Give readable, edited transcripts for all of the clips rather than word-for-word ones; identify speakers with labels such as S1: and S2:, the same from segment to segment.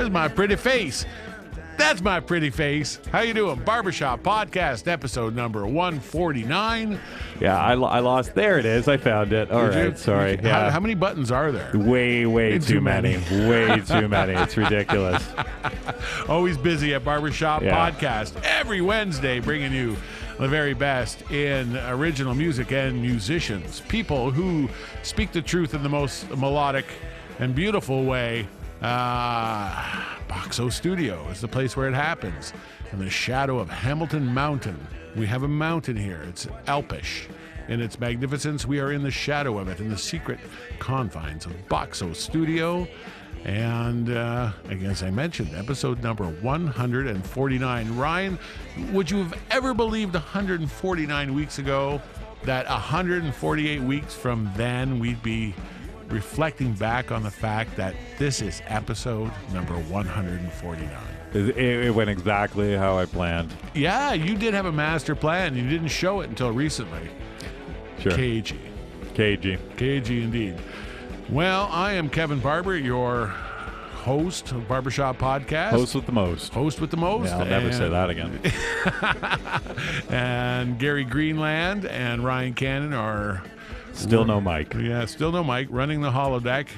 S1: There's my pretty face. That's my pretty face. How you doing? Barber Shop Podcast, episode number 149.
S2: Yeah, I lost. There it is. I found it. All right, sorry. Yeah.
S1: How many buttons are there?
S2: Way too many. Way too many. It's ridiculous.
S1: Always busy at Barber Shop Podcast. Every Wednesday, bringing you the very best in original music and musicians. People who speak the truth in the most melodic and beautiful way. Boxo Studio is the place where it happens. In the shadow of Hamilton Mountain. We have a mountain here. It's Alpish. In its magnificence, we are in the shadow of it, in the secret confines of Boxo Studio. And as I mentioned, episode number 149. Ryan, would you have ever believed 149 weeks ago that 148 weeks from then we'd be reflecting back on the fact that this is episode number 149.
S2: It went exactly how I planned.
S1: Yeah, you did have a master plan. You didn't show it until recently.
S2: Sure.
S1: KG indeed. Well, I am Kevin Barber, your host of Barbershop Podcast.
S2: Host with the most. Yeah, I'll never say that again.
S1: And Gary Greenland and Ryan Cannon are...
S2: Still no mic.
S1: Yeah, still no mic. Running the holodeck,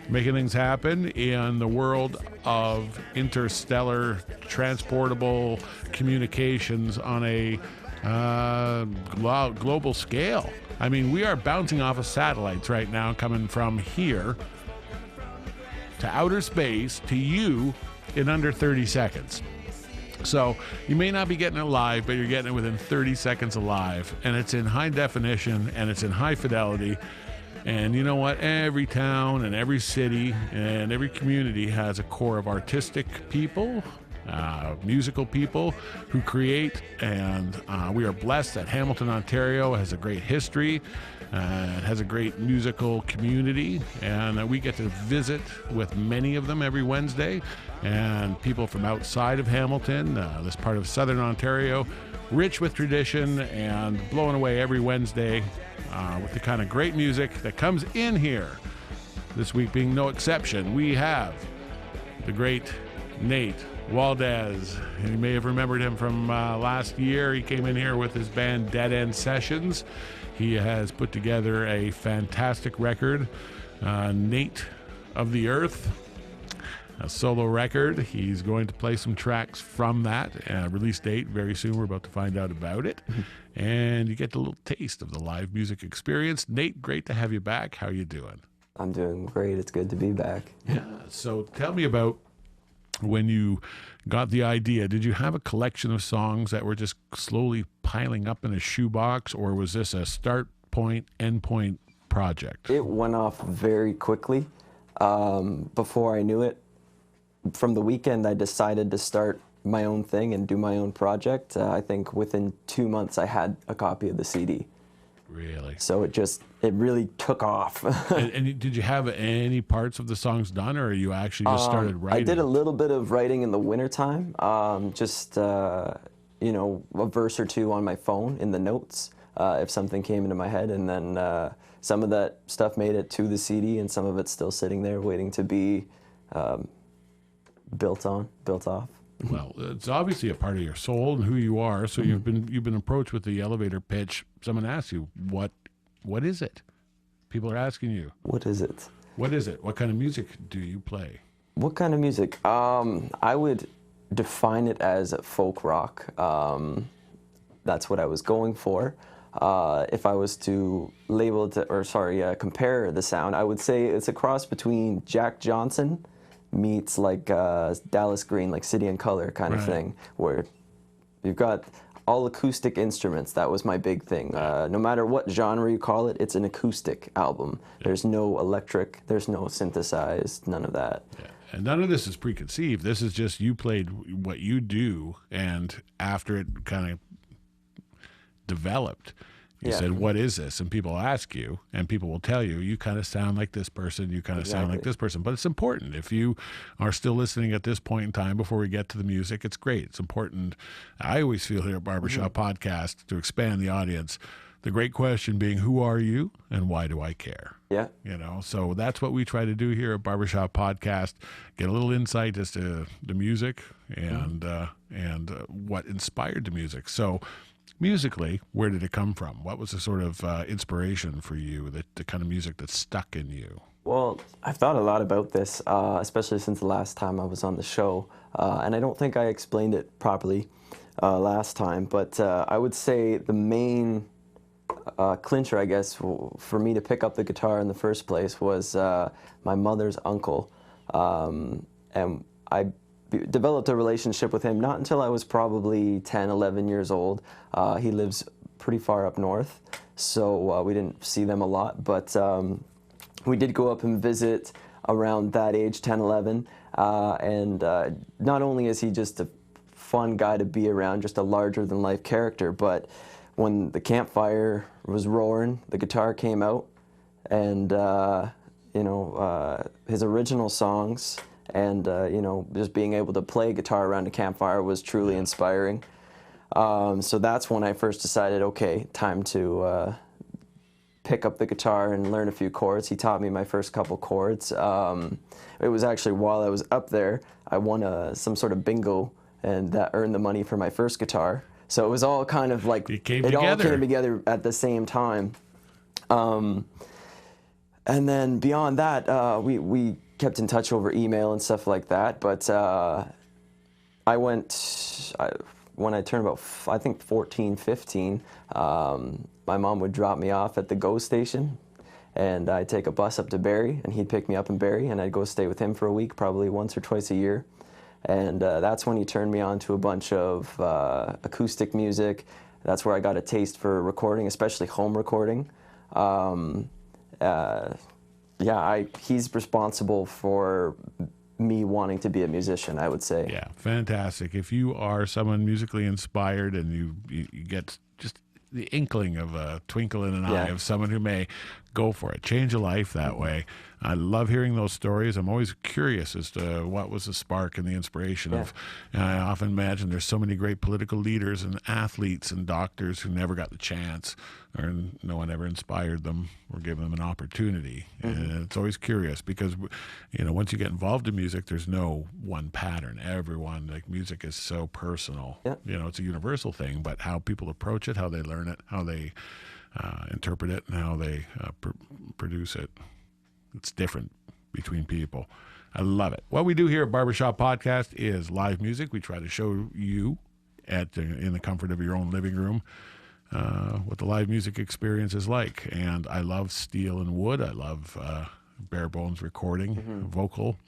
S1: making things happen in the world of interstellar transportable communications on a global scale. I mean, we are bouncing off of satellites right now, coming from here to outer space to you in under 30 seconds. So you may not be getting it live, but you're getting it within 30 seconds of live. And it's in high definition and it's in high fidelity. And you know what? Every town and every city and every community has a core of artistic people, musical people who create. And we are blessed that Hamilton, Ontario has a great history. It has a great musical community, and we get to visit with many of them every Wednesday. And people from outside of Hamilton, this part of Southern Ontario, rich with tradition and blowing away every Wednesday with the kind of great music that comes in here. This week being no exception, we have the great Nate Waldes. You may have remembered him from last year. He came in here with his band Dead End Sessions. He has put together a fantastic record, Nate of the Earth, a solo record. He's going to play some tracks from that. Release date very soon. We're about to find out about it. And you get a little taste of the live music experience. Nate, great to have you back. How are you doing?
S3: I'm doing great. It's good to be back.
S1: Yeah. So tell me about when you got the idea. Did you have a collection of songs that were just slowly piling up in a shoebox, or was this a start point, end point project?
S3: It went off very quickly. Before I knew it, from the weekend, I decided to start my own thing and do my own project. I think within 2 months, I had a copy of the CD.
S1: Really?
S3: So it really took off.
S1: and did you have any parts of the songs done, or you actually just started writing?
S3: I did a little bit of writing in the wintertime, a verse or two on my phone in the notes if something came into my head. And then some of that stuff made it to the CD, and some of it's still sitting there waiting to be built off.
S1: Well, it's obviously a part of your soul and who you are. So you've been approached with the elevator pitch. Someone asks you, what is it? People are asking you.
S3: What is it?
S1: What is it? What kind of music do you play?
S3: What kind of music? I would define it as folk rock. That's what I was going for. If I was to compare the sound, I would say it's a cross between Jack Johnson meets like Dallas Green, like City and Color kind of thing, where you've got all acoustic instruments. That was my big thing. No matter what genre you call it, it's an acoustic album. Yeah. There's no electric, there's no synthesized, none of that.
S1: Yeah. And none of this is preconceived. This is just you played what you do, and after it kind of developed, you said, what is this? And people ask you, and people will tell you, you kind of sound like this person, you kind of sound like this person. But it's important. If you are still listening at this point in time before we get to the music, it's great. It's important. I always feel here at Barbershop Podcast, to expand the audience, the great question being, who are you and why do I care?
S3: Yeah.
S1: So that's what we try to do here at Barbershop Podcast, get a little insight as to the music and what inspired the music. So musically, where did it come from? What was the sort of inspiration for you, the kind of music that stuck in you?
S3: Well, I've thought a lot about this, especially since the last time I was on the show, and I don't think I explained it properly last time, but I would say the main clincher, I guess, for me to pick up the guitar in the first place was my mother's uncle, and I developed a relationship with him not until I was probably 10, 11 years old. He lives pretty far up north, so we didn't see them a lot, but we did go up and visit around that age, 10, 11, and not only is he just a fun guy to be around, just a larger-than-life character, but when the campfire was roaring, the guitar came out, and his original songs, and just being able to play guitar around a campfire was truly inspiring. So that's when I first decided, okay, time to pick up the guitar and learn a few chords. He taught me my first couple chords. It was actually while I was up there, I won some sort of bingo, and that earned the money for my first guitar. So it was all kind of like, it all came together at the same time. And then beyond that, we kept in touch over email and stuff like that. But when I turned about, I think 14, 15, my mom would drop me off at the GO station, and I'd take a bus up to Barrie, and he'd pick me up in Barrie, and I'd go stay with him for a week, probably once or twice a year. And that's when he turned me on to a bunch of acoustic music. That's where I got a taste for recording, especially home recording. He's responsible for me wanting to be a musician, I would say.
S1: Yeah, fantastic. If you are someone musically inspired and you get just the inkling of a twinkle in an eye of someone who may go for it, change a life that way. I love hearing those stories. I'm always curious as to what was the spark and the inspiration of. And I often imagine there's so many great political leaders and athletes and doctors who never got the chance, or no one ever inspired them or gave them an opportunity. And it's always curious because, once you get involved in music, there's no one pattern. Music is so personal. It's a universal thing, but how people approach it, how they learn it, how they interpret it, and how they produce it, it's different between people. I love it. What we do here at Barbershop Podcast is live music. We try to show you in the comfort of your own living room what the live music experience is like. And I love steel and wood. I love bare bones recording, vocal,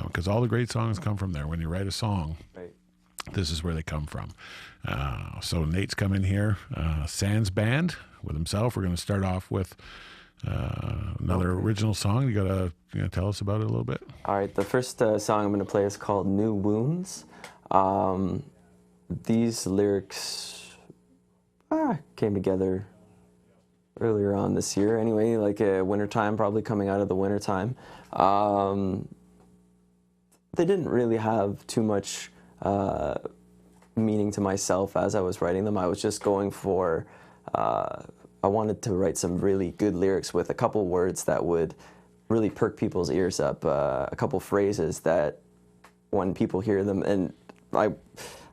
S1: because all the great songs come from there. When you write a song, this is where they come from. So Nate's come in here, Sans Band with himself. We're going to start off with another original song. You gotta tell us about it a little bit.
S3: All right, the first song I'm gonna play is called New Wounds. These lyrics came together earlier on this year anyway, like wintertime, probably coming out of the wintertime. They didn't really have too much meaning to myself as I was writing them. I was just going for I wanted to write some really good lyrics with a couple words that would really perk people's ears up, a couple phrases that when people hear them, and I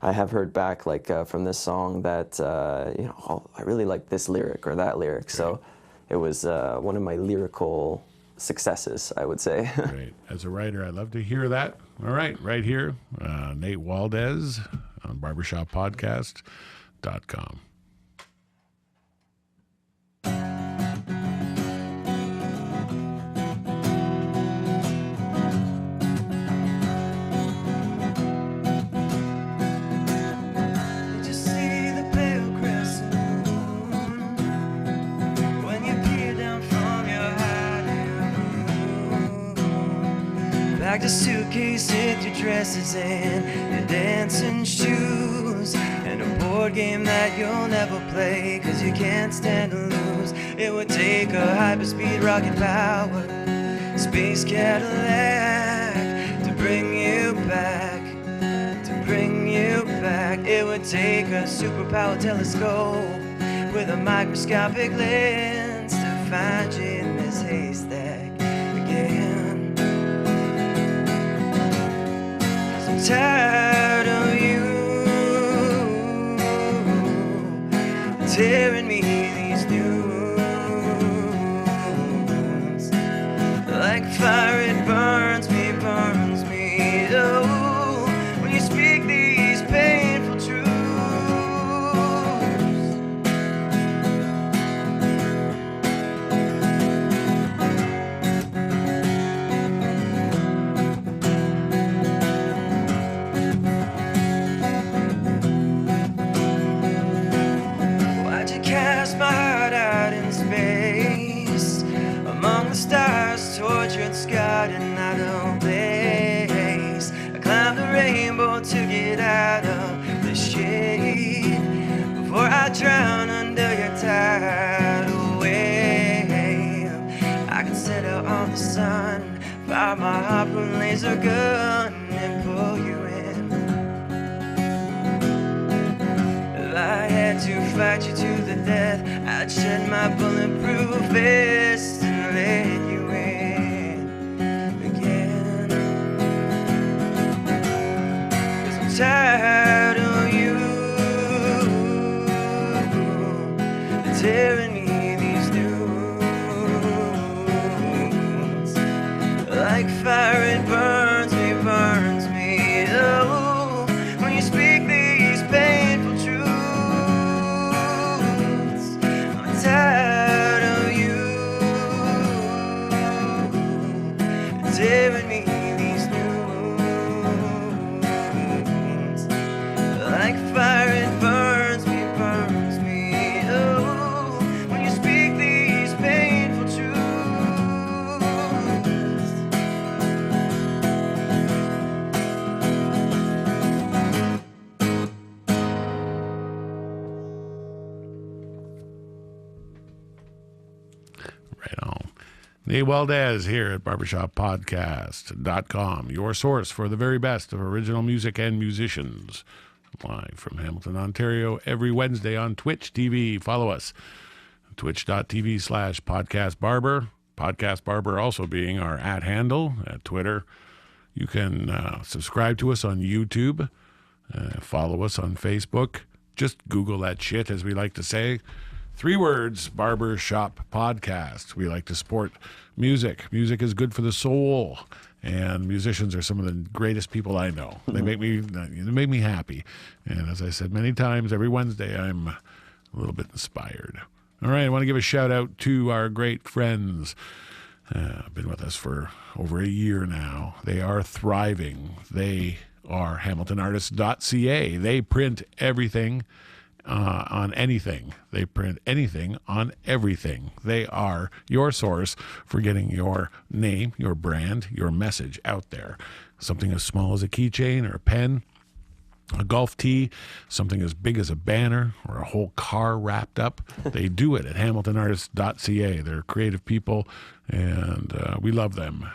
S3: have heard back from this song that I really like this lyric or that lyric. So it was one of my lyrical successes, I would say.
S1: Great. As a writer, I love to hear that. All right, right here, Nate Waldes on barbershoppodcast.com.
S4: Packed a suitcase with your dresses and your dancing shoes, and a board game that you'll never play cause you can't stand to lose. It would take a hyperspeed rocket powered space Cadillac to bring you back, to bring you back. It would take a superpower telescope with a microscopic lens to find you in this haystack again. 'Cause I'm tired of you tearing me these new wounds. Like fire it burns me. Oh, when you speak these painful truths. Why'd you cast my heart out in space among the stars, tortured, scarred, and out of place? I climbed the rainbow to get out of the shade before I drown under your tidal wave. I could set out on the sun, fire my harpoon laser gun, and pull you in. If I had to fight you to the death, I'd shed my bulletproof vest and let you in again. 'Cause I'm tired of you tearing me these new wounds. Like fire it burns me. Oh, when you speak these painful truths. I'm tired of you tearing me these new wounds. Like fire it burns me. Oh, when you speak these painful truths.
S1: Right on. Nate Waldes here at barbershop.podcast.com, your source for the very best of original music and musicians. Live from Hamilton, Ontario, every Wednesday on Twitch TV. Follow us, twitch.tv/podcastbarber. Podcast Barber also being our @ handle at Twitter. You can subscribe to us on YouTube. Follow us on Facebook. Just Google that shit, as we like to say. 3 words, Barber Shop Podcast. We like to support music. Music is good for the soul, and musicians are some of the greatest people I know. They make me happy. And as I said many times, every Wednesday I'm a little bit inspired. All right, I want to give a shout out to our great friends. Been with us for over a year now. They are thriving. They are hamiltonartists.ca. They print everything on anything. They print anything on everything. They are your source for getting your name, your brand, your message out there. Something as small as a keychain or a pen, a golf tee, something as big as a banner or a whole car wrapped up. They do it at hamiltonartists.ca. They're creative people, and we love them.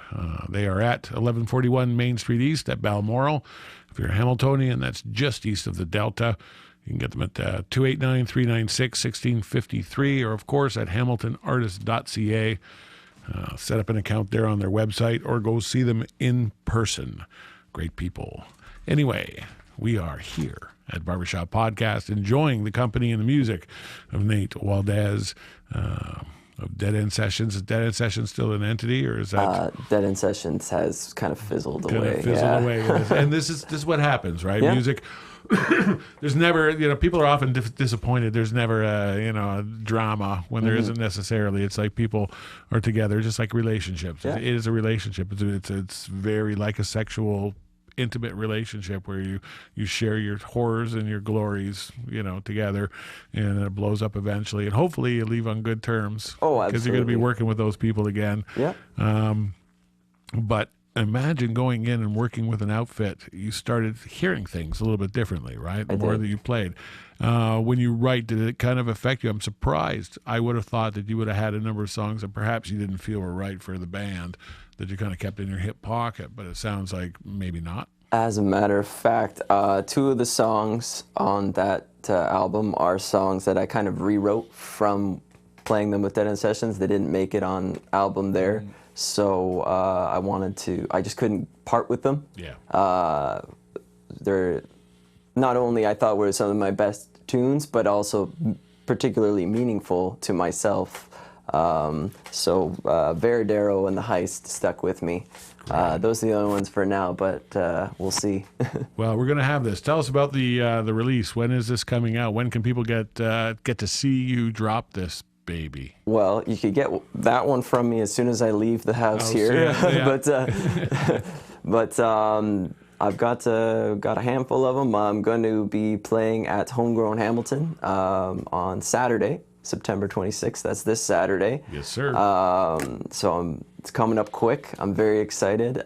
S1: They are at 1141 Main Street East at Balmoral. If you're a Hamiltonian, that's just east of the Delta. You can get them at 289-396-1653, or, of course, at hamiltonartists.ca. Set up an account there on their website, or go see them in person. Great people. Anyway, we are here at Barbershop Podcast, enjoying the company and the music of Nate Waldes of Dead End Sessions. Is Dead End Sessions still an entity, or is that
S3: Dead End Sessions has kind of fizzled away.
S1: Away. And this is what happens, right?
S3: Yeah.
S1: Music. There's never, people are often disappointed. There's never a drama when there isn't necessarily. It's like people are together, just like relationships.
S3: Yeah.
S1: It is a relationship. It's very like a sexual, intimate relationship where you share your horrors and your glories, together, and it blows up eventually. And hopefully you leave on good terms.
S3: Oh,
S1: because you're going to be
S3: absolutely.
S1: working with those people again.
S3: Yeah.
S1: But imagine going in and working with an outfit. You started hearing things a little bit differently, right? The more
S3: did.
S1: that you played. When you write, did it kind of affect you? I'm surprised. I would have thought that you would have had a number of songs that perhaps you didn't feel were right for the band, that you kind of kept in your hip pocket, but it sounds like maybe not.
S3: As a matter of fact, 2 of the songs on that that album are songs that I kind of rewrote from playing them with Dead End Sessions. They didn't make it on album there, so I just couldn't part with them.
S1: Yeah.
S3: They're not only I thought were some of my best tunes, but also particularly meaningful to myself. So Veradero and The Heist stuck with me. Those are the only ones for now, but we'll see.
S1: Well, we're going to have this. Tell us about the release. When is this coming out? When can people get to see you drop this baby?
S3: Well, you could get that one from me as soon as I leave the house here.
S1: Yeah.
S3: but I've got a handful of them. I'm going to be playing at Homegrown Hamilton on Saturday, September 26th. That's this Saturday.
S1: Yes, sir.
S3: So it's coming up quick. I'm very excited.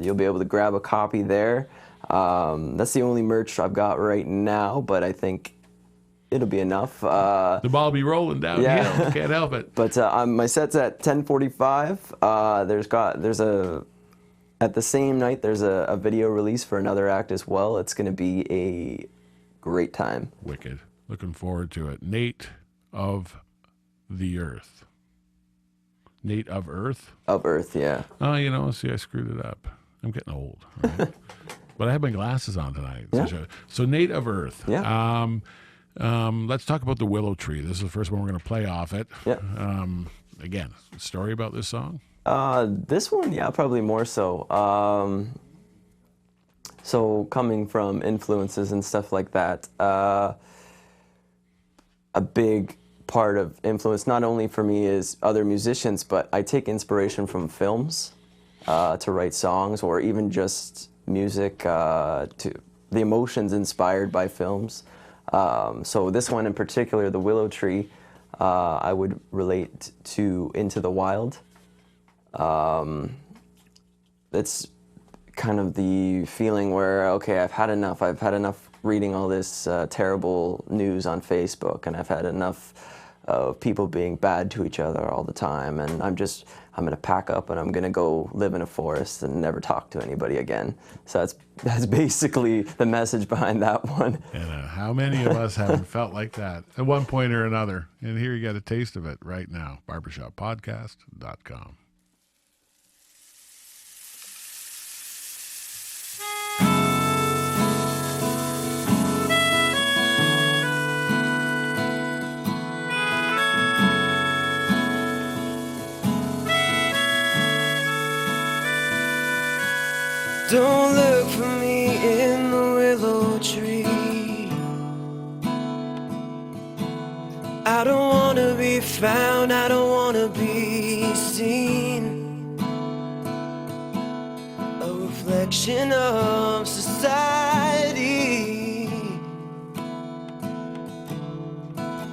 S3: You'll be able to grab a copy there. That's the only merch I've got right now, but I think it'll be enough.
S1: The ball will be rolling down.
S3: Yeah.
S1: Can't help it.
S3: But my set's at 10:45. At the same night, there's a video release for another act as well. It's going to be a great time.
S1: Wicked. Looking forward to it. Nate of the Earth. Nate of Earth?
S3: Of Earth, yeah.
S1: Oh, see, I screwed it up. I'm getting old. Right? But I have my glasses on tonight.
S3: Yeah.
S1: So Nate of Earth.
S3: Yeah.
S1: Let's talk about the Willow Tree. This is the first one we're going to play off it.
S3: Yeah.
S1: Again, story about this song?
S3: This one, yeah, probably more so. So coming from influences and stuff like that, a big part of influence, not only for me is other musicians, but I take inspiration from films to write songs, or even just music, to the emotions inspired by films. So this one in particular, the Willow Tree, I would relate to Into the Wild. It's kind of the feeling where, okay, I've had enough reading all this terrible news on Facebook, and I've had enough of people being bad to each other all the time, and I'm going to pack up and I'm going to go live in a forest and never talk to anybody again. So that's basically the message behind that one.
S1: And how many of us haven't felt like that at one point or another? And here you got a taste of it right now. BarbershopPodcast.com.
S4: Don't look for me in the willow tree. I don't wanna be found, I don't wanna be seen. A reflection of society,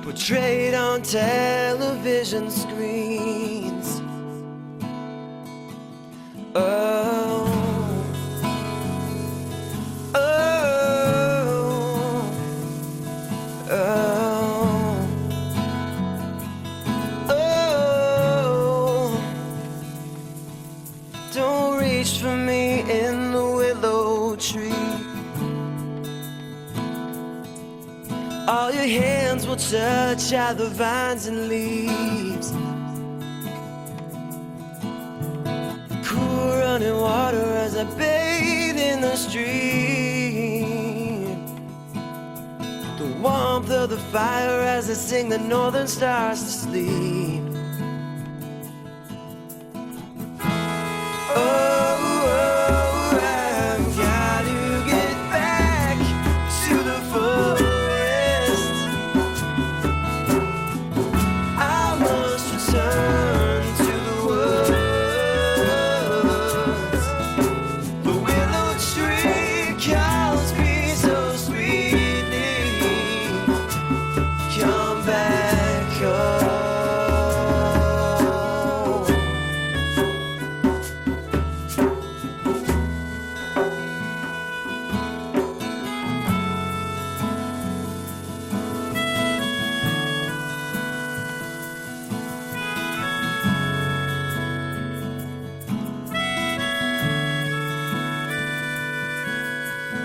S4: portrayed on television screens. Don't reach for me in the willow tree. All your hands will touch are the vines and leaves. Cool running water as I bathe in the stream. The warmth of the fire as I sing the northern stars to sleep.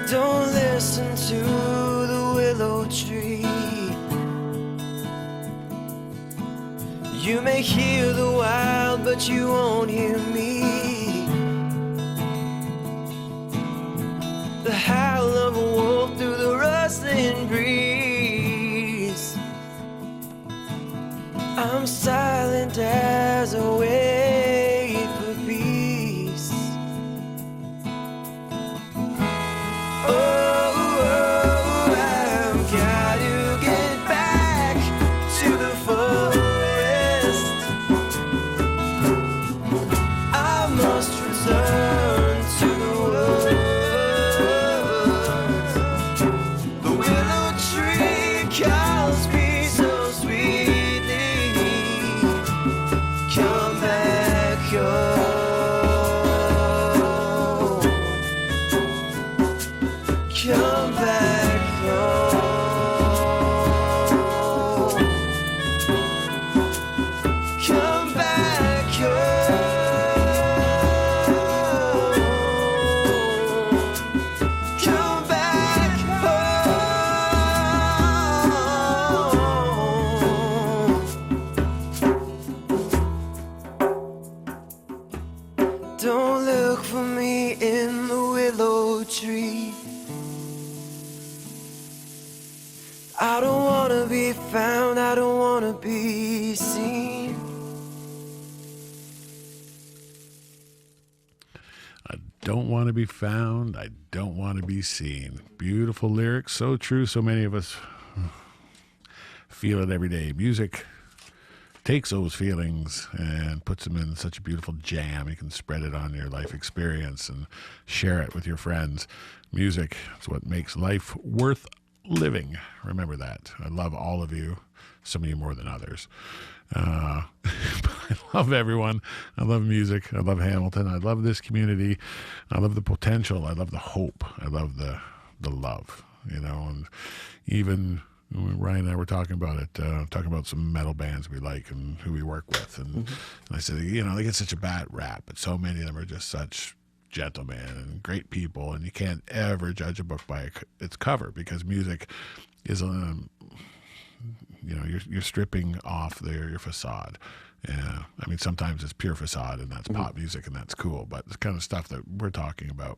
S4: Don't listen to the willow tree. You may hear the wild, but you won't hear me. The howl of a wolf through the rustling breeze. I'm silent as a wait for peace. Oh, I've got to get back to the forest. I must return to the woods. The willow tree calls me so sweetly. Come back home. Come back home. Come back home. Come back home. Don't look for me in the willow tree. I don't wanna be found, I don't wanna be seen.
S1: I don't want to be found. I don't want to be seen. Beautiful lyrics. So true. So many of us feel it every day. Music takes those feelings and puts them in such a beautiful jam. You can spread it on your life experience and share it with your friends. Music is what makes life worth living. Remember that. I love all of you. Some of you more than others. I love everyone. I love music. I love Hamilton. I love this community. I love the potential. I love the hope. I love the love, and even Ryan and I were talking about it, talking about some metal bands we like and who we work with. And I said, they get such a bad rap, but so many of them are just such gentlemen and great people, and you can't ever judge a book by its cover, because music is you're stripping off your facade. Yeah, I mean, sometimes it's pure facade, and that's pop music, and that's cool, but the kind of stuff that we're talking about,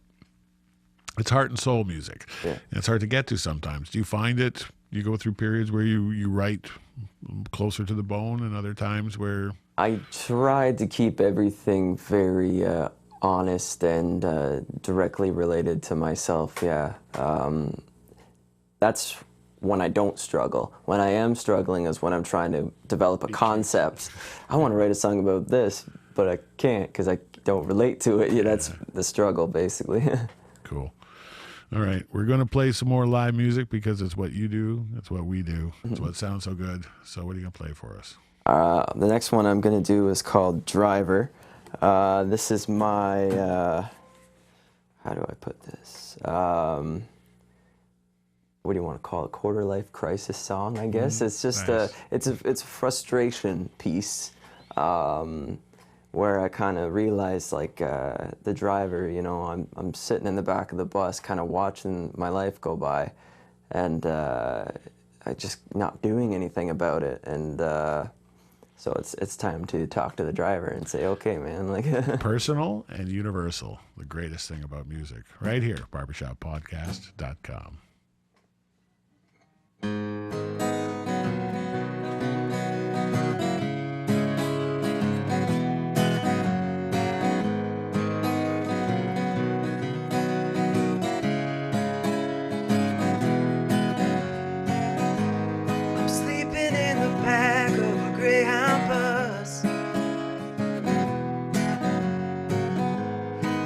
S1: it's heart and soul music.
S3: Yeah.
S1: And it's hard to get to sometimes. Do you find it, you go through periods where you write closer to the bone, and other times where...
S3: I tried to keep everything very honest and directly related to myself, yeah. That's when I don't struggle. When I am struggling is when I'm trying to develop a concept. I want to write a song about this, but I can't because I don't relate to it. Yeah, that's the struggle, basically.
S1: Cool. All right, we're going to play some more live music because it's what you do, it's what we do, it's what sounds so good. So what are you going to play for us?
S3: The next one I'm going to do is called Driver. This is my, how do I put this? What do you want to call it? Quarter life crisis song, I guess. It's just
S1: nice.
S3: It's a frustration piece, where I kind of realized, like, the driver, I'm sitting in the back of the bus kind of watching my life go by, and I just not doing anything about it, and so it's time to talk to the driver and say, okay, man, like...
S1: Personal and universal, the greatest thing about music, right here, barbershoppodcast.com.
S4: I'm sleeping in the back of a Greyhound bus,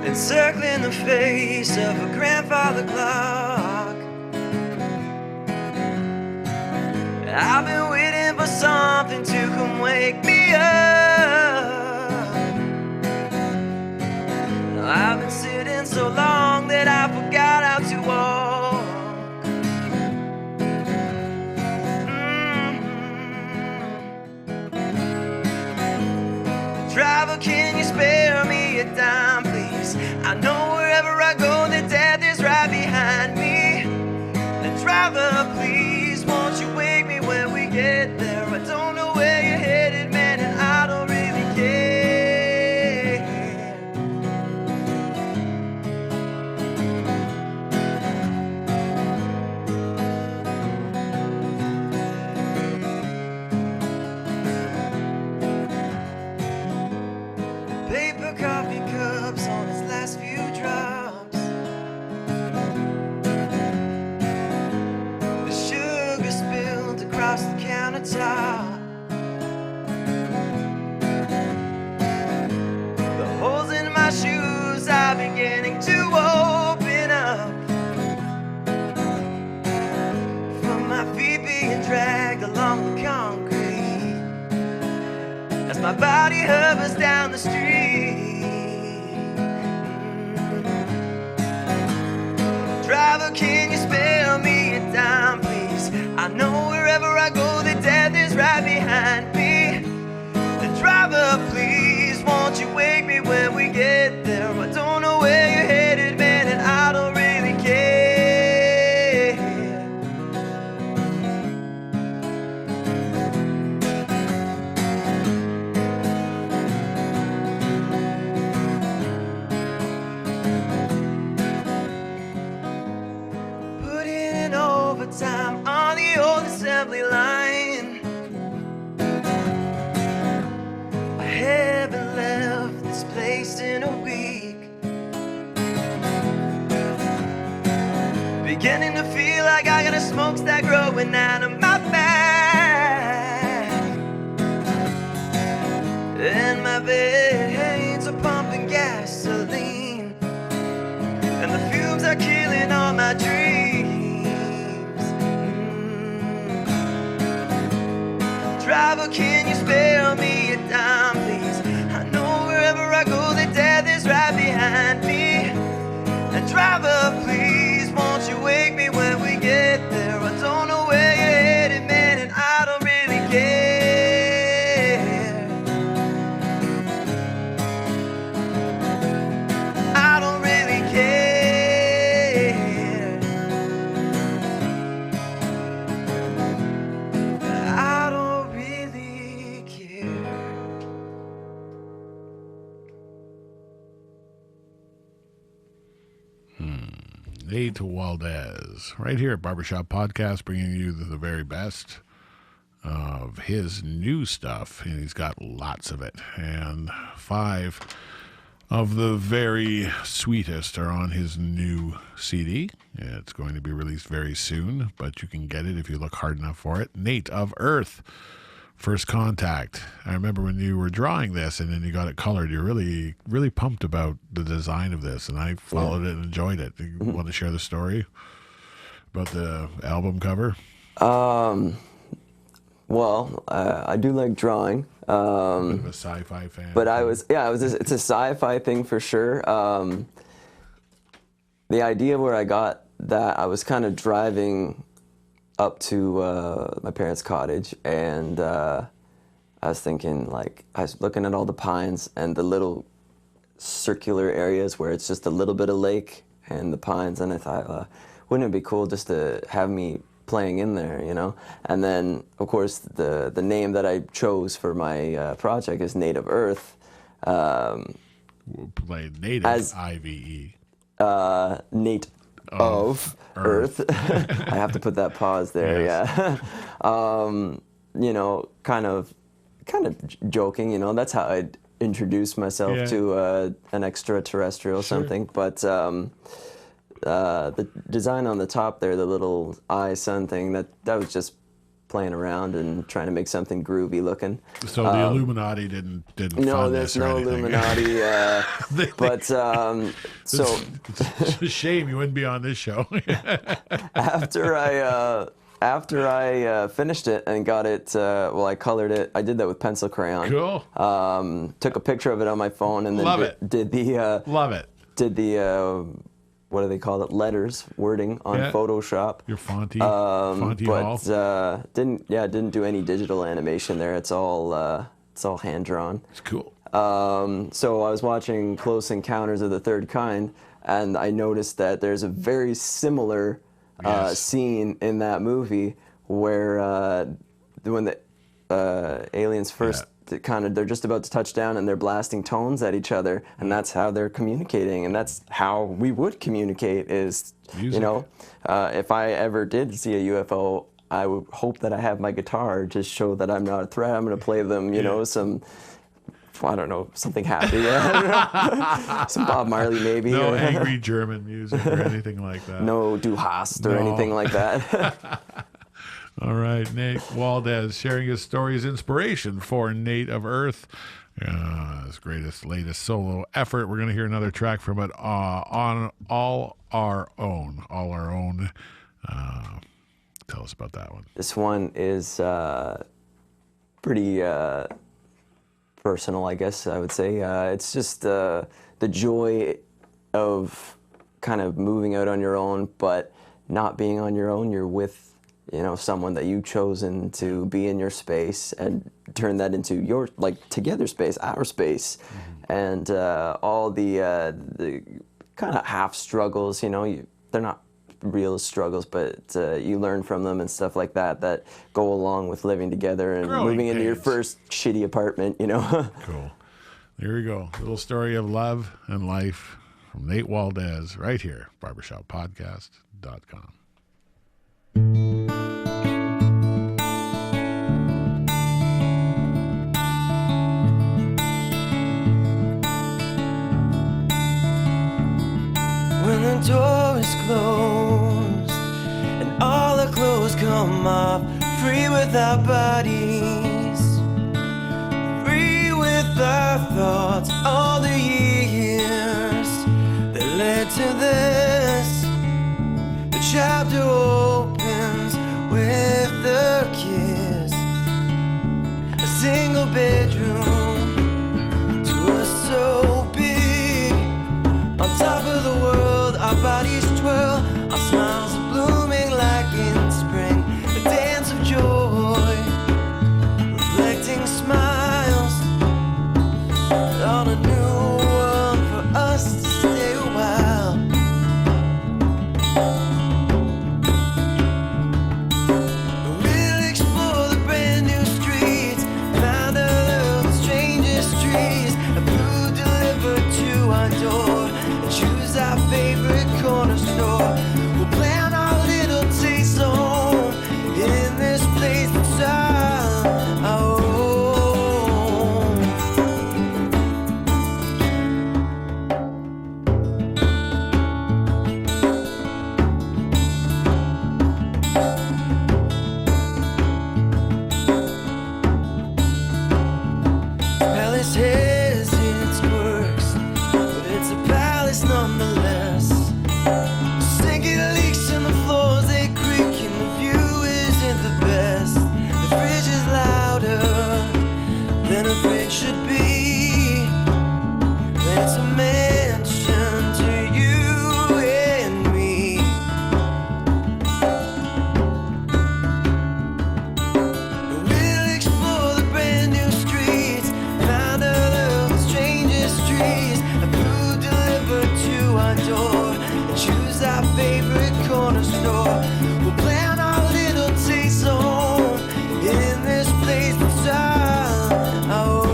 S4: encircling the face of a grandfather clock. I've been waiting for something to come wake me up. I've been sitting so long that I forgot how to walk. Driver, can you spare me a dime, please? I know wherever I go, the death is right behind me. The driver, please across the countertop. The holes in my shoes are beginning to open up, from my feet being dragged along the concrete as my body hovers down the street. Driver, can you spare me a dime, please? I know wherever I go, the death is right behind me. The driver, please, won't you wake me when we get there? I don't know where you're headed, man, and I don't really care. Putting in overtime on the old assembly line. I haven't left this place in a week. Beginning to feel like I got a smokestack growing out of my back, and my veins are pumping gasoline, and the fumes are killing all my dreams. Driver, can you spare me a dime, please? I know wherever I go, the death is right behind me. And driver, please, won't you wake me when we get there? I don't know where you're headed, man, and I don't really care. I don't really care. I don't really care.
S1: Nate Waldes, right here at Barber Shop Podcast, bringing you the very best of his new stuff, and he's got lots of it. And 5 of the very sweetest are on his new CD. It's going to be released very soon, but you can get it if you look hard enough for it. Nate of Earth, First Contact. I remember when you were drawing this and then you got it colored, you're really, really pumped about the design of this, and I followed it and enjoyed it. Do you want to share the story about the album cover?
S3: Well, I do like drawing.
S1: Bit of a sci-fi fan.
S3: But it's a sci-fi thing for sure. The idea where I got that, I was kind of driving up to my parents' cottage, and I was thinking, like, I was looking at all the pines and the little circular areas where it's just a little bit of lake and the pines, and I thought, wouldn't it be cool just to have me playing in there, you know? And then, of course, the name that I chose for my project is Nate of Earth.
S1: We'll play Native,
S3: as
S1: I-V-E.
S3: Nate of Earth. I have to put that pause there,
S1: yes.
S3: Yeah. You know, kind of joking, you know, that's how I'd introduce myself to an extraterrestrial something. But the design on the top there, the little eye sun thing, that was just playing around and trying to make something groovy looking.
S1: So the Illuminati didn't
S3: no,
S1: fund
S3: there's
S1: this or
S3: no
S1: anything.
S3: Illuminati. But so
S1: it's a shame you wouldn't be on this show.
S3: after I finished it and got it, I colored it. I did that with pencil crayon.
S1: Cool.
S3: Took a picture of it on my phone and then did the
S1: Love it.
S3: Did the what do they call it? Letters, wording on Photoshop.
S1: Your Fonty Hall.
S3: But didn't do any digital animation there. It's all hand drawn.
S1: It's cool.
S3: So I was watching Close Encounters of the Third Kind, and I noticed that there's a very similar scene in that movie where when the aliens first they're just about to touch down and they're blasting tones at each other, and that's how they're communicating, and that's how we would communicate is music. You know, if I ever did see a UFO, I would hope that I have my guitar to show that I'm not a threat. I'm going to play them, you know, some, I don't know, something happy. I don't know. Some Bob Marley maybe.
S1: No angry German music or anything like that.
S3: No Du Hast or anything like that.
S1: All right, Nate Waldes sharing his story, his inspiration for Nate of Earth. His latest solo effort. We're going to hear another track from it on All Our Own. All Our Own. Tell us about that one.
S3: This one is pretty personal, I guess I would say. It's just the joy of kind of moving out on your own, but not being on your own. You're with someone that you've chosen to be in your space and turn that into your, together space, our space. Mm-hmm. And all the kind of half struggles, they're not real struggles, but you learn from them and stuff like that go along with living together and moving into your first shitty apartment,
S1: Cool. There we go. Little story of love and life from Nate Waldes right here, barbershoppodcast.com.
S4: When the door is closed and all the clothes come off, free with our bodies, free with our thoughts, all the years that led to this. The chapter opens with a kiss, a single bedroom to us so big, on top of the world, our bodies twirl, our smiles are blooming like in spring, a dance of joy, reflecting smiles on a new world for us to stay a while. We'll explore the brand new streets, find our little strangest trees, a food delivered to our door, choose our favorite corner store. We'll plan our little taste zone in this place that's our own. Palace has its quirks, but it's a palace nonetheless. Sinking leaks in the floors, they creak, and the view isn't the best. The fridge is louder than a fridge should be. It's a mansion to you and me. We'll explore the brand new streets, find our little strangest trees, a food delivered to our door, and choose our favorite corner store. We'll plan our little taste zone in this place that's our own.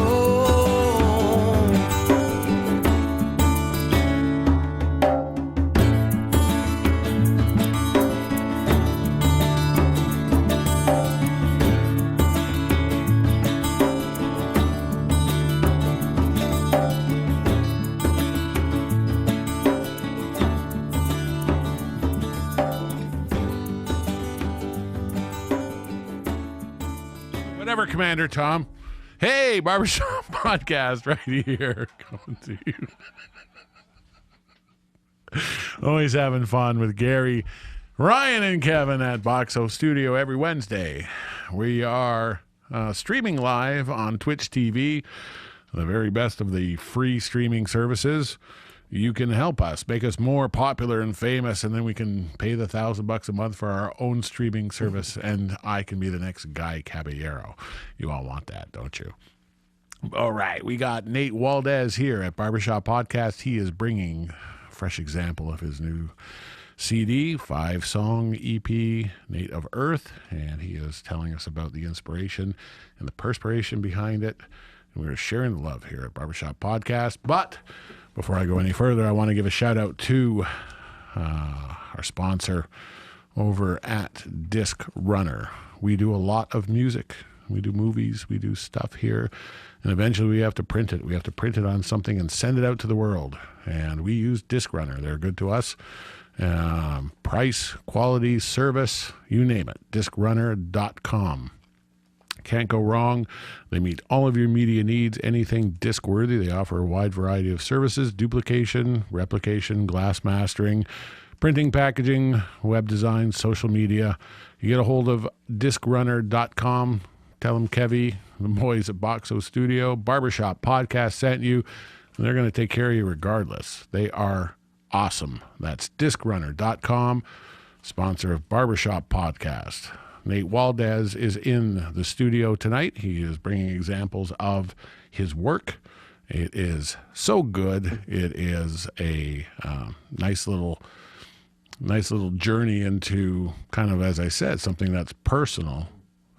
S1: Whatever, Commander Tom. Hey, Barbershop Podcast right here. Coming to you. Always having fun with Gary, Ryan, and Kevin at Boxo Studio every Wednesday. We are streaming live on Twitch TV, the very best of the free streaming services. You can help us, make us more popular and famous, and then we can pay the $1,000 a month for our own streaming service, and I can be the next Guy Caballero. You all want that, don't you? All right, we got Nate Waldes here at Barbershop Podcast. He is bringing a fresh example of his new CD, 5-song EP, Nate of Earth, and he is telling us about the inspiration and the perspiration behind it. And we're sharing the love here at Barbershop Podcast, but before I go any further, I want to give a shout out to our sponsor over at Disc Runner. We do a lot of music. We do movies. We do stuff here. And eventually we have to print it. We have to print it on something and send it out to the world. And we use Disc Runner. They're good to us. Price, quality, service, you name it. Discrunner.com. Can't go wrong. They meet all of your media needs, anything disc-worthy. They offer a wide variety of services: duplication, replication, glass mastering, printing, packaging, web design, social media. You get a hold of discrunner.com. Tell them Kevy, the boys at Boxo Studio, Barber Shop Podcast sent you. And they're going to take care of you regardless. They are awesome. That's discrunner.com, sponsor of Barber Shop Podcast. Nate Waldes is in the studio tonight. He is bringing examples of his work. It is so good. It is a nice little journey into kind of, as I said, something that's personal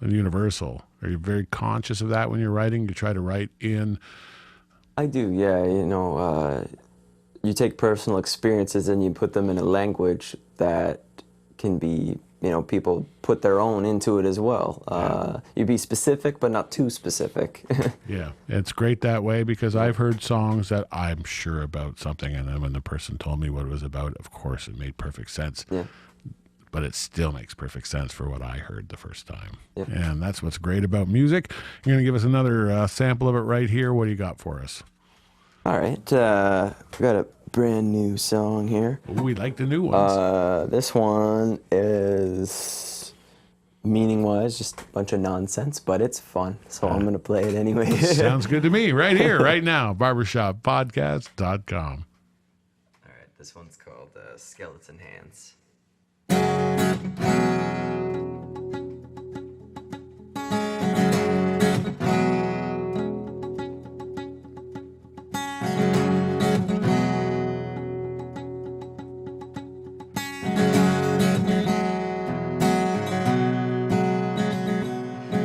S1: and universal. Are you very conscious of that when you're writing? You try to write in...
S3: I do, yeah. You take personal experiences and you put them in a language that can be, people put their own into it as well. You be specific, but not too specific.
S1: Yeah, it's great that way, because I've heard songs that I'm sure about something, and then when the person told me what it was about, of course it made perfect sense.
S3: Yeah.
S1: But it still makes perfect sense for what I heard the first time.
S3: Yep. And
S1: that's what's great about music. You're going to give us another sample of it right here. What do you got for us?
S3: All right. We got a brand new song here.
S1: Ooh, we like the new ones.
S3: This one is, meaning-wise, just a bunch of nonsense, but it's fun, so I'm going to play it anyway.
S1: Sounds good to me. Right here, right now, barbershoppodcast.com.
S3: All right. This one's called Skeleton Hands.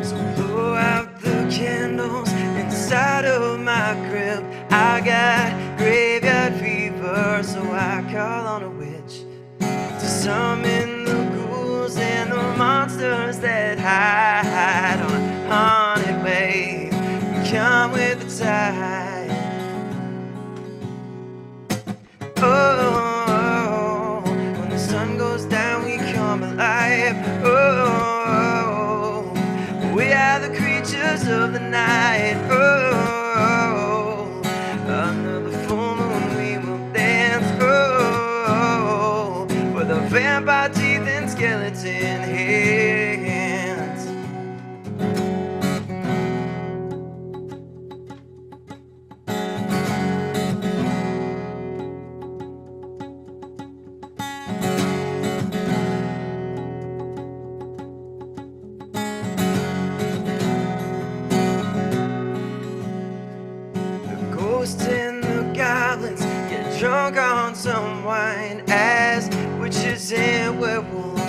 S4: So blow out the candles inside of my crib. I got graveyard fever, so I call on a witch to summon the ghouls and the monsters that hide on a haunted wave. Come with the tide. Oh, when the sun goes down, we come alive. Oh, we are the creatures of the night. Oh, under the full moon we will dance. Oh, with our vampire teeth and skeleton hands. The ghosts and the goblins get drunk on some wine as witches and werewolves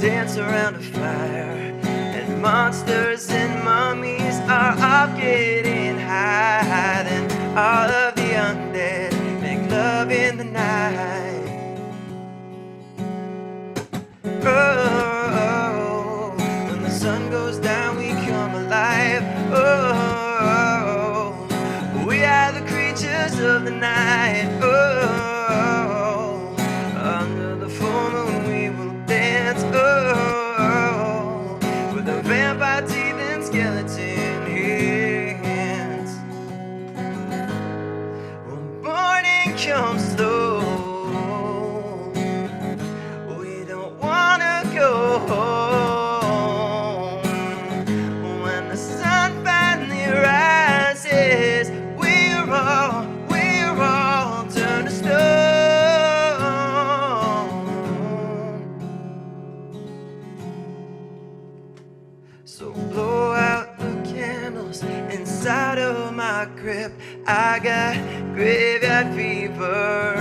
S4: dance around a fire, and monsters and mummies are all getting high. Then all of the undead make love in the night. Oh, when the sun goes down, we come alive. Oh, we are the creatures of the night. Oh, under the full moon we will dance. Oh, with the vampire teeth and skeleton hands. When morning comes slow, we don't wanna go home. When the sun finally rises, we're all turned to stone. So blow out the candles inside of my crib. I got graveyard fever.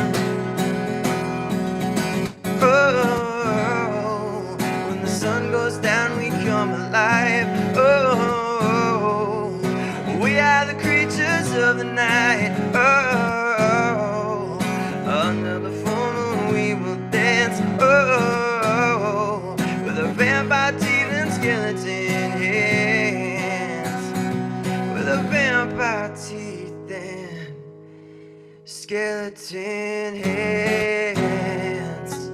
S4: Oh, when the sun goes down, we come alive. Oh, we are the creatures of the night. Oh, under the full moon we will dance. Oh, with a vampire teeth and skeleton hands. With a vampire teeth and skeleton hands.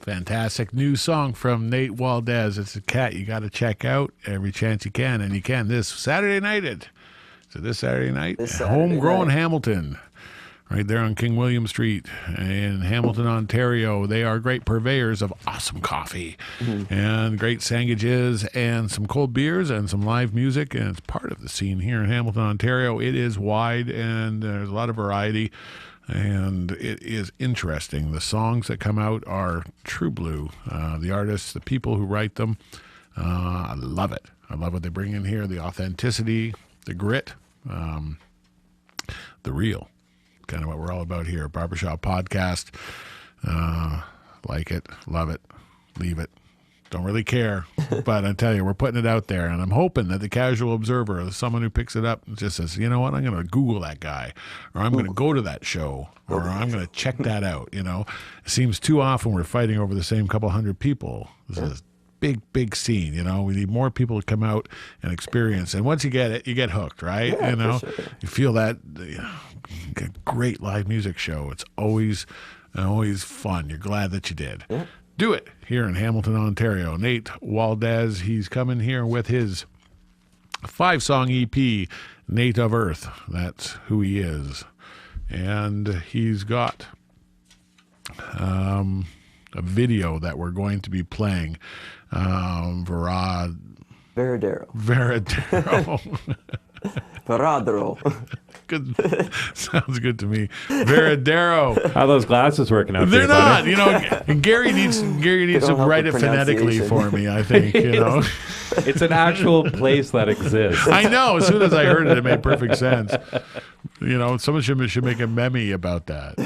S1: Fantastic new song from Nate Waldes. It's a cat you got to check out every chance you can, and you can this Saturday night this Saturday night, Homegrown Hamilton, right there on King William Street in Hamilton, Ontario. They are great purveyors of awesome coffee and great sandwiches and some cold beers and some live music, and it's part of the scene here in Hamilton, Ontario. It is wide and there's a lot of variety, and it is interesting. The songs that come out are true blue. The artists, the people who write them, I love it. I love what they bring in here, the authenticity, the grit, the real. Kind of what we're all about here. Barber Shop Podcast. Like it, love it, leave it. Don't really care. But I tell you, we're putting it out there. And I'm hoping that the casual observer, someone who picks it up and just says, you know what, I'm going to Google that guy. Or I'm going to go to that show. Or I'm going to check that out. You know, it seems too often we're fighting over the same couple hundred people. This is big scene, you know. We need more people to come out and experience. And once you get it, you get hooked, right?
S3: Yeah,
S1: you know,
S3: for sure.
S1: You feel that great live music show. It's always fun. You're glad that you did.
S3: Yeah.
S1: Do it here in Hamilton, Ontario. Nate Waldes, he's coming here with his 5-song EP, Nate of Earth. That's who he is. And he's got a video that we're going to be playing.
S3: Veradero. Veradero.
S1: Good. Sounds good to me. Veradero.
S2: How are those glasses working out?
S1: They're
S2: for you,
S1: not.
S2: buddy?
S1: You know, Gary needs to
S3: help
S1: write
S3: with
S1: it phonetically
S3: pronunciation.
S1: for me, I think. You know.
S2: It's an actual place that exists.
S1: I know. As soon as I heard it made perfect sense. You know, someone should make a meme about that.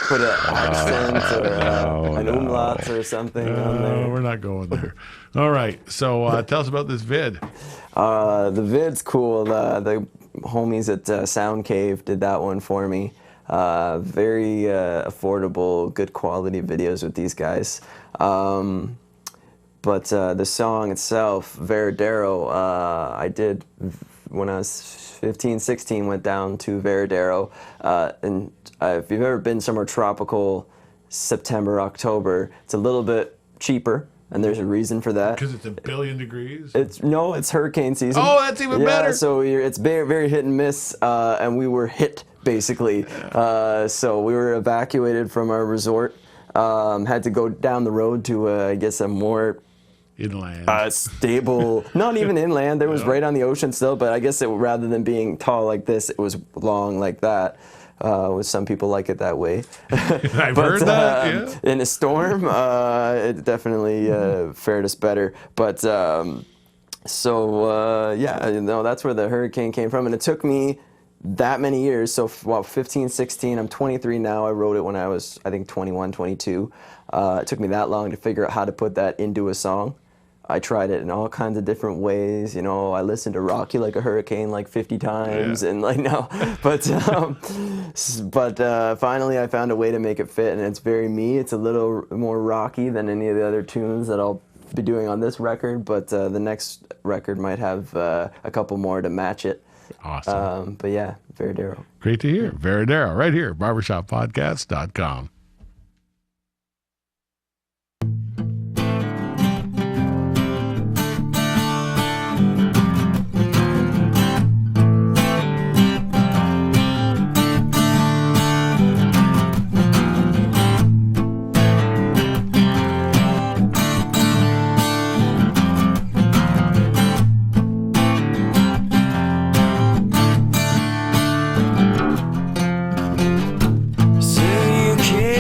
S3: Put an accent or an umlaut or something on there.
S1: We're not going there. All right. So tell us about this vid.
S3: The vid's cool. The homies at Sound Cave did that one for me. Very affordable, good quality videos with these guys. But the song itself, Veradero, I did when I was 15, 16, went down to Veradero. And if you've ever been somewhere tropical, September, October, it's a little bit cheaper. And there's a reason for that.
S1: Because it's 1 billion degrees?
S3: It's hurricane season.
S1: Oh, that's even better.
S3: So it's very, very hit and miss, and we were hit, basically. So we were evacuated from our resort, had to go down the road to, I guess, a more
S1: inland.
S3: Stable, not even inland. There was right on the ocean still, but I guess rather than being tall like this, it was long like that. With some people like it that way.
S1: I've heard that, yeah.
S3: In a storm, it definitely fared us better. But that's where the hurricane came from. And it took me that many years, so 15, 16, I'm 23 now. I wrote it when I was, I think, 21, 22. It took me that long to figure out how to put that into a song. I tried it in all kinds of different ways. You know, I listened to Rock You Like a Hurricane like 50 times, and like no, but finally I found a way to make it fit, and it's very me. It's a little more rocky than any of the other tunes that I'll be doing on this record, but the next record might have a couple more to match it.
S1: Awesome.
S3: But yeah, Veradero.
S1: Great to hear. Veradero, right here, barbershoppodcast.com.
S4: Say you care.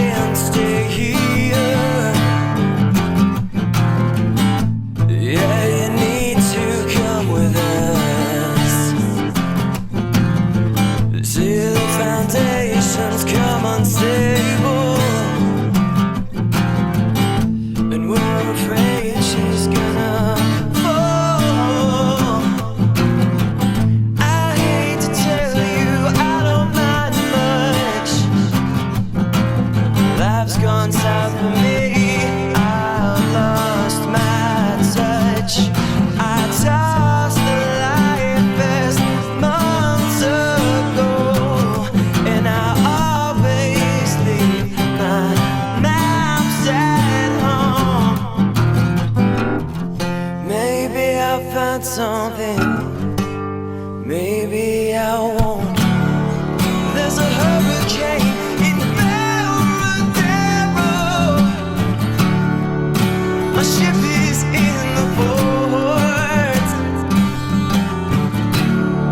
S4: My ship is in the port.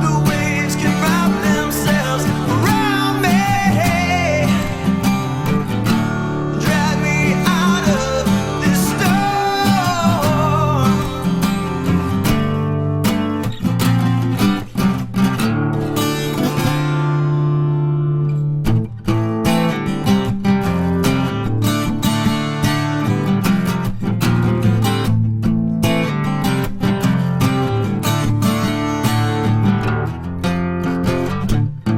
S4: The waves can wrap themselves around me, drag me out of this storm.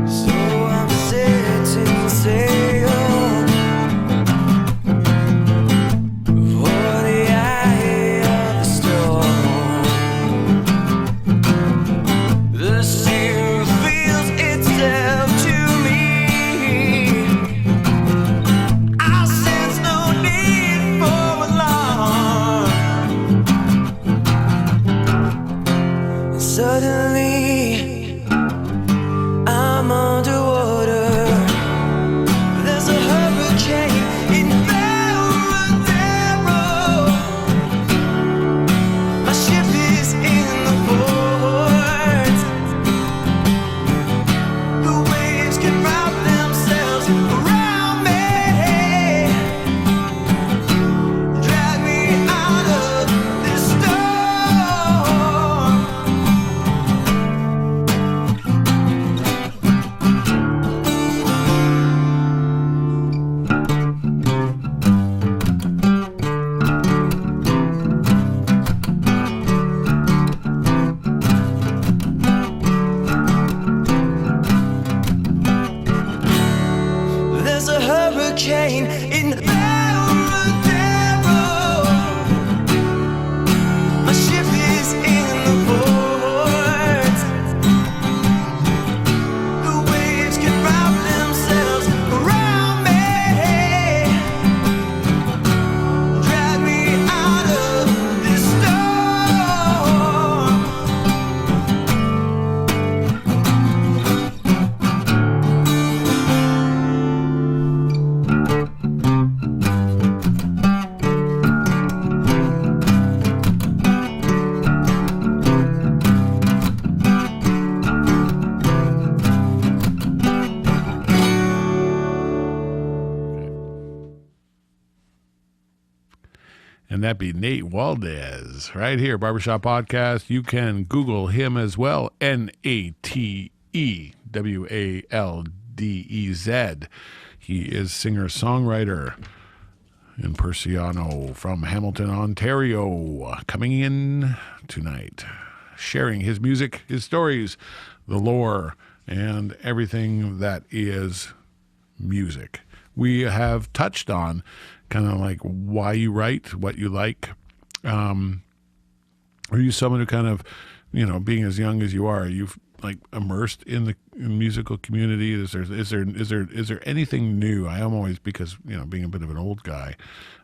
S4: So I'm setting sail for the eye of the storm. The sea reveals itself to me. I sense no need for alarm. Suddenly I'm underwater. There's a hurricane in Veradero. My ship is in the port. The waves can wrap themselves around me, drag me out of this storm. There's a hurricane in Veradero. My ship is in the port. The waves can wrap themselves around me, drag me out of this storm.
S1: And that'd be Nate Waldes right here, Barber Shop Podcast. You can Google him as well, Natewaldez. He is singer-songwriter in Persiano from Hamilton, Ontario, coming in tonight, sharing his music, his stories, the lore, and everything that is music. We have touched on kind of like why you write, what you like. Are you someone who kind of, being as young as you are like immersed in the musical community? Is there anything new? I am always, because being a bit of an old guy,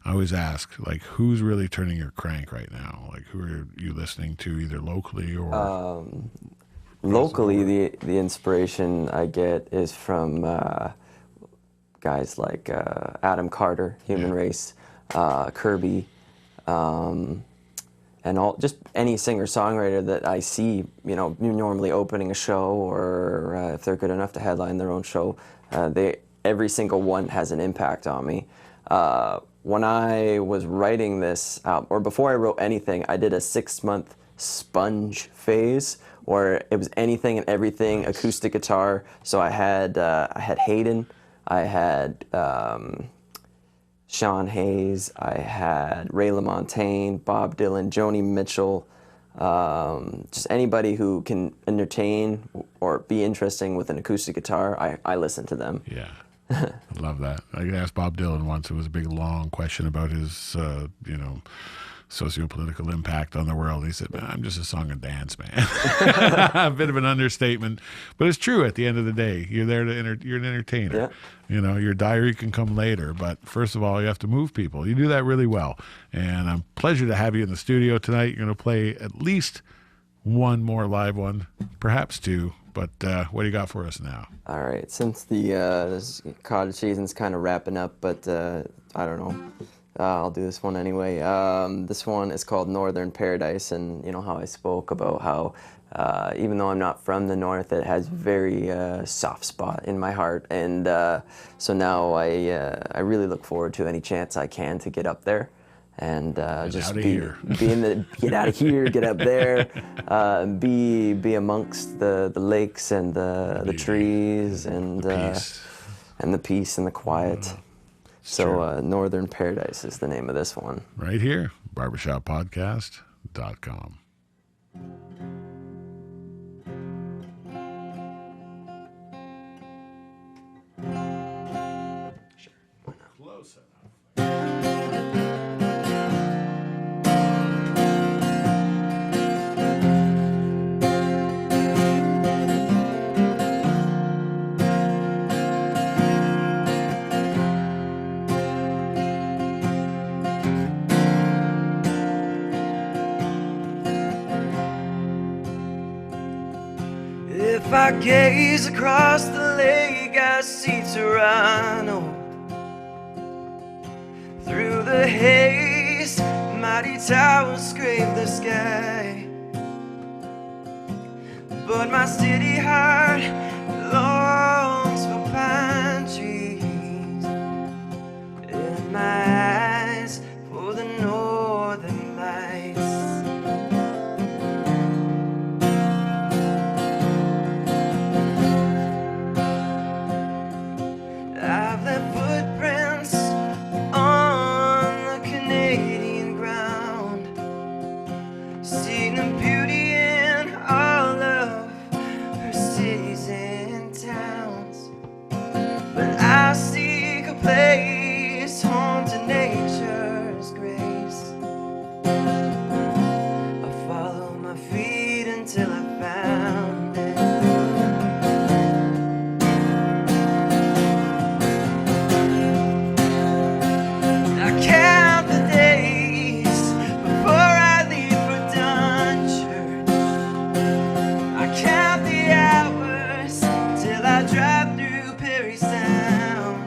S1: I always ask, like, who's really turning your crank right now? Like, who are you listening to, either locally or
S3: Locally, the inspiration I get is from guys like Adam Carter, Human Race, Kirby, and just any singer-songwriter that I see, normally opening a show, or if they're good enough to headline their own show, every single one has an impact on me. When I was writing this, or before I wrote anything, I did a 6-month sponge phase where it was anything and everything, acoustic guitar. So I had Hayden, I had Sean Hayes, I had Ray LaMontagne, Bob Dylan, Joni Mitchell, just anybody who can entertain or be interesting with an acoustic guitar, I listen to them.
S1: Yeah. I love that. I asked Bob Dylan once. It was a big, long question about his, socio-political impact on the world. He said, "Man, I'm just a song and dance man." A bit of an understatement, but it's true. At the end of the day, you're there to you're an entertainer.
S3: Yeah.
S1: Your diary can come later, but first of all, you have to move people. You do that really well, and I'm pleasure to have you in the studio tonight. You're going to play at least one more live one, perhaps two. But what do you got for us now?
S3: All right. Since the this cottage season's kind of wrapping up, but I don't know. I'll do this one anyway. This one is called Northern Paradise, and you know how I spoke about how even though I'm not from the north, it has very soft spot in my heart, and so now I really look forward to any chance I can to get up there and just be in the get out of here, get up there, be amongst the lakes and the trees and the peace and the quiet. So Northern Paradise is the name of this one.
S1: Right here, barbershoppodcast.com. Close enough.
S4: If I gaze across the lake, I see Toronto. Through the haze, mighty towers scrape the sky. But my city heart longs for pine trees, and my eyes for the northern lights. I've left footprints on the Canadian ground, seen the beauty in all of her cities and towns. But I seek a place home to nature's grace. I follow my feet until I found it. I count the days before I leave for Dunchurch. I count the hours till I drive through Perry Sound.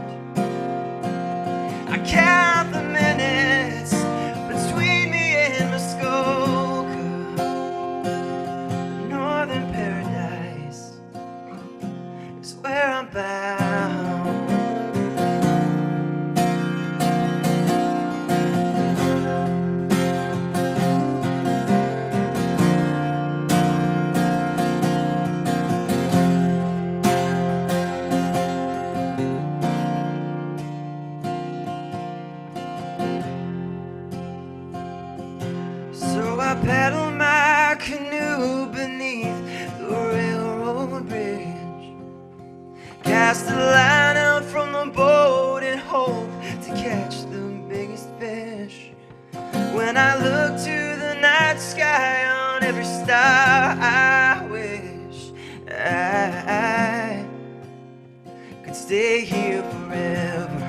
S4: I count the minutes between me and Muskoka. The Northern Paradise is where I'm bound. So I paddle my canoe beneath the railroad bridge, cast the line out from the boat and hope to catch the biggest fish. When I look to the night sky on every star, I wish I could stay here forever.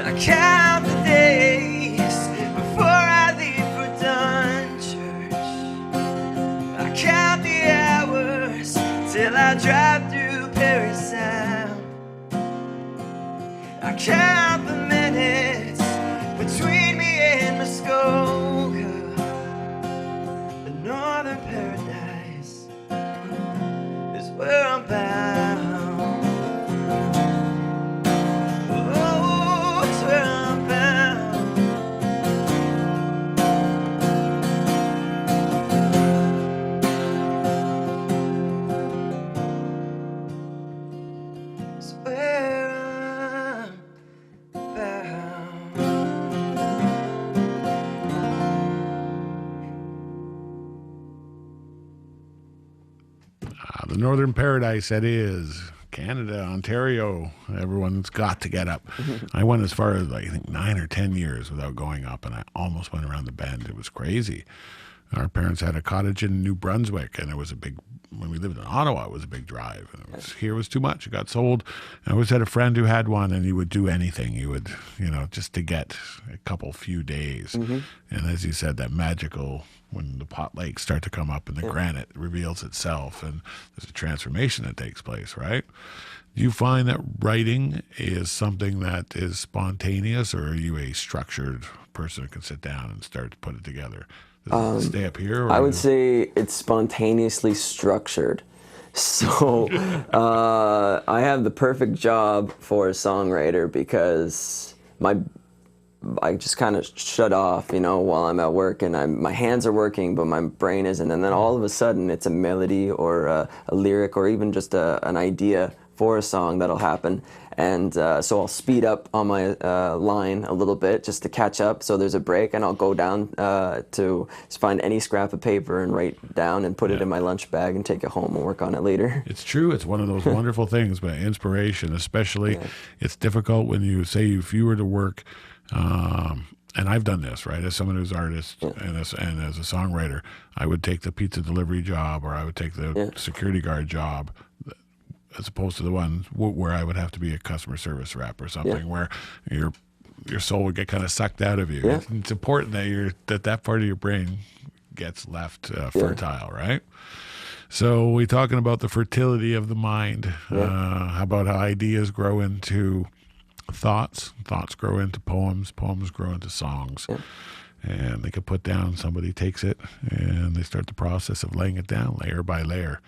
S4: I count the days before I leave for Dunchurch. I count the hours till I drive through Perry Sound. I count the minutes between me and Muskoka. The Northern Paradise is where I'm bound. Oh, it's where I'm bound. It's where I'm bound.
S1: The Northern Paradise, that is. Canada, Ontario, everyone's got to get up. I went as far as, I think, 9 or 10 years without going up, and I almost went around the bend. It was crazy. Our parents had a cottage in New Brunswick, and it was when we lived in Ottawa, it was a big drive. And here was too much. It got sold. I always had a friend who had one, and he would do anything. He would, just to get a few days. And as you said, that magical, when the pot lakes start to come up and the granite reveals itself, and there's a transformation that takes place, right? Do you find that writing is something that is spontaneous, or are you a structured person who can sit down and start to put it together? Does it stay up here? Or
S3: I would say it's spontaneously structured. So I have the perfect job for a songwriter because I just kind of shut off, while I'm at work, and my hands are working, but my brain isn't. And then all of a sudden, it's a melody or a lyric or even just an idea for a song that'll happen. And so I'll speed up on my line a little bit just to catch up. So there's a break, and I'll go down to find any scrap of paper and write down and put it in my lunch bag and take it home and work on it later.
S1: It's true. It's one of those wonderful things, but inspiration, especially, it's difficult when you say if you were to work. And I've done this, right? As someone who's an artist and as a songwriter, I would take the pizza delivery job, or I would take the security guard job, as opposed to the one where I would have to be a customer service rep or something, where your soul would get kind of sucked out of you. Yeah. It's important that that part of your brain gets left fertile, right? So we're talking about the fertility of the mind. How about how ideas grow into thoughts grow into poems grow into songs, and they get put down. Somebody takes it and they start the process of laying it down layer by layer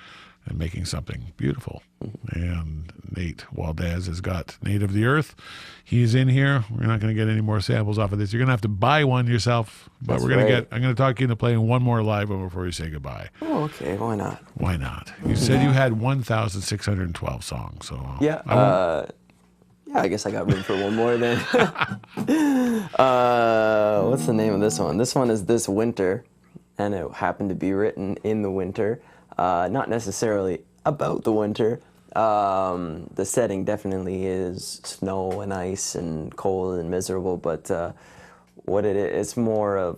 S1: and making something beautiful. And Nate Waldes has got Nate of the Earth. He's in here. We're not going to get any more samples off of this. You're going to have to buy one yourself, but I'm going to talk you into playing one more live one before you say goodbye.
S3: Oh, okay. Why not?
S1: Why not? You said you had 1,612 songs. So
S3: I guess I got room for one more then. What's the name of this one? This one is This Winter, and it happened to be written in the winter. Not necessarily about the winter. The setting definitely is snow and ice and cold and miserable, but what it is, it's more of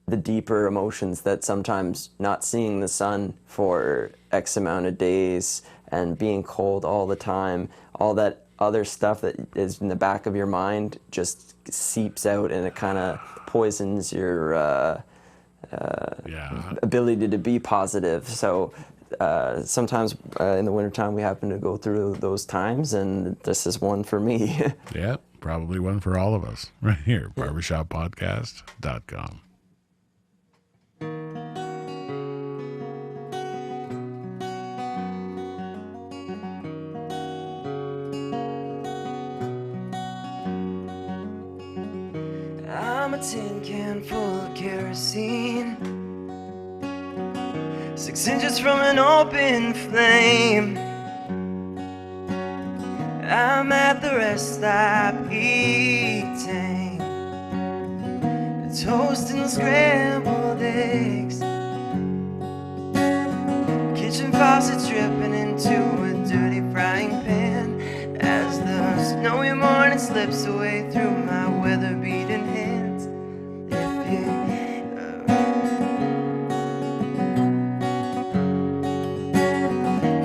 S3: the deeper emotions that sometimes not seeing the sun for X amount of days and being cold all the time, all that other stuff that is in the back of your mind just seeps out, and it kind of poisons your ability to be positive. So sometimes in the wintertime we happen to go through those times, and this is one for me.
S1: Yeah, probably one for all of us right here, barbershoppodcast.com.
S4: I'm a tin can full of kerosene, 6 inches from an open flame. I'm at the rest stop eating toast and scrambled eggs. Kitchen faucet dripping into a dirty frying pan as the snowy morning slips away through my weather-beaten hands.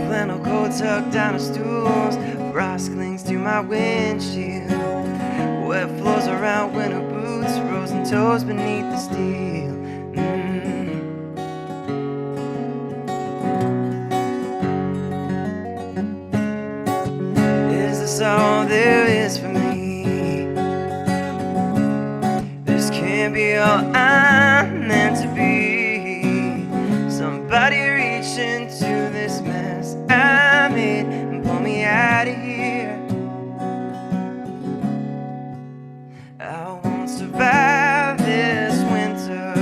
S4: Flannel coat tucked down the stools, frost clings to my windshield. Wet floors around winter boots, frozen toes beneath the steel. Is this all there is for me? This can't be all I'm meant to be. Somebody reach into this mess I made and pull me out of here. I won't survive this winter.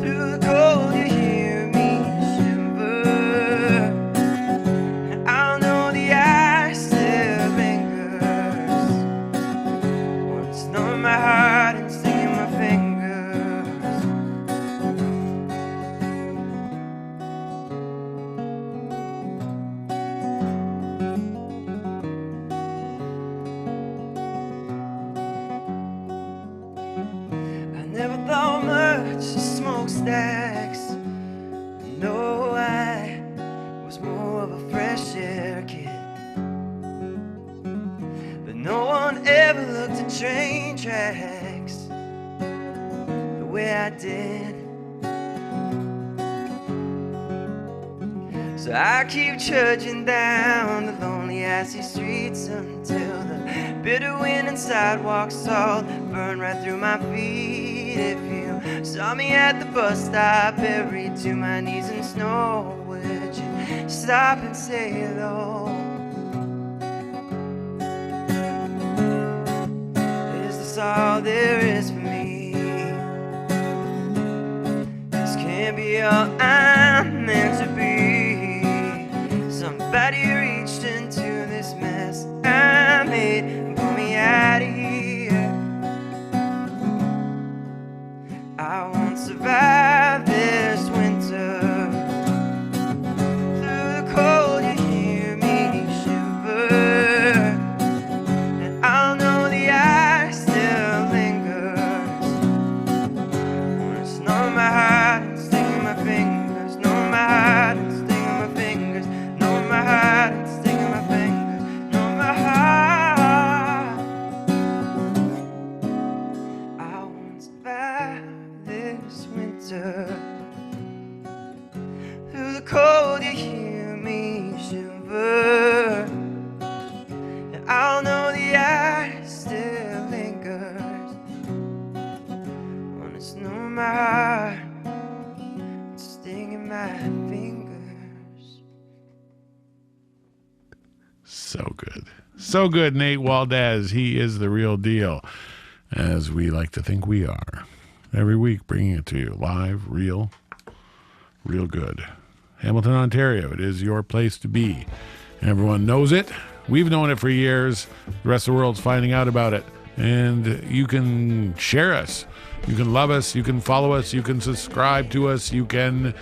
S4: Through the cold you hear me shiver. I know the ice still lingers, once numbing my heart and stinging my fingers. train tracks the way I did. So I keep trudging down the lonely icy streets until the bitter wind and sidewalks all burn right through my feet. If you saw me at the bus stop buried to my knees in snow, would you stop and say hello? Is this all there is for me? This can't be all I'm meant to be. Somebody reached into this mess I made and pulled me out of here. I won't survive this winter. Through the cold you hear me shiver, and I'll know the ice still lingers. When it's numb my heart and stinging my fingers, numb my heart and stinging my fingers, numb my heart and stinging my fingers, numb my heart. I won't survive this winter. Through the cold you hear me shiver, and I'll know the ice still lingers. When it's numb my heart and stinging my fingers.
S1: So good. So good, Nate Waldes. He is the real deal, as we like to think we are. Every week, bringing it to you live, real good. Hamilton, Ontario, it is your place to be. Everyone knows it. We've known it for years. The rest of the world's finding out about it. And you can share us. You can love us. You can follow us. You can subscribe to us. You can,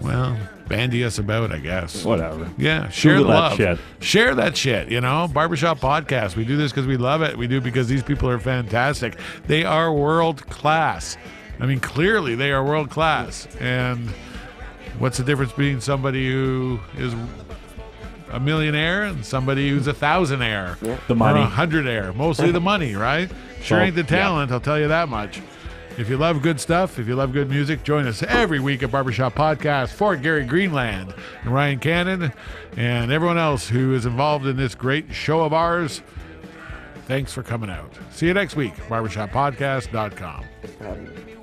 S1: well, bandy us about, I guess.
S2: Whatever.
S1: Yeah, share the
S2: Google that
S1: love.
S2: shit.
S1: Share that shit, you know? Barber Shop Podcast. We do this because we love it. We do it because these people are fantastic. They are world class. I mean, clearly they are world class. And what's the difference between somebody who is a millionaire and somebody who's a thousandaire?
S3: Yeah.
S2: The money.
S1: Or 100-aire. Mostly the money, right? Sure
S2: Well,
S1: ain't the talent, I'll tell you that much. If you love good stuff, if you love good music, join us every week at Barbershop Podcast for Gary Greenland and Ryan Cannon and everyone else who is involved in this great show of ours. Thanks for coming out. See you next week, barbershoppodcast.com.
S3: Thanks for having me.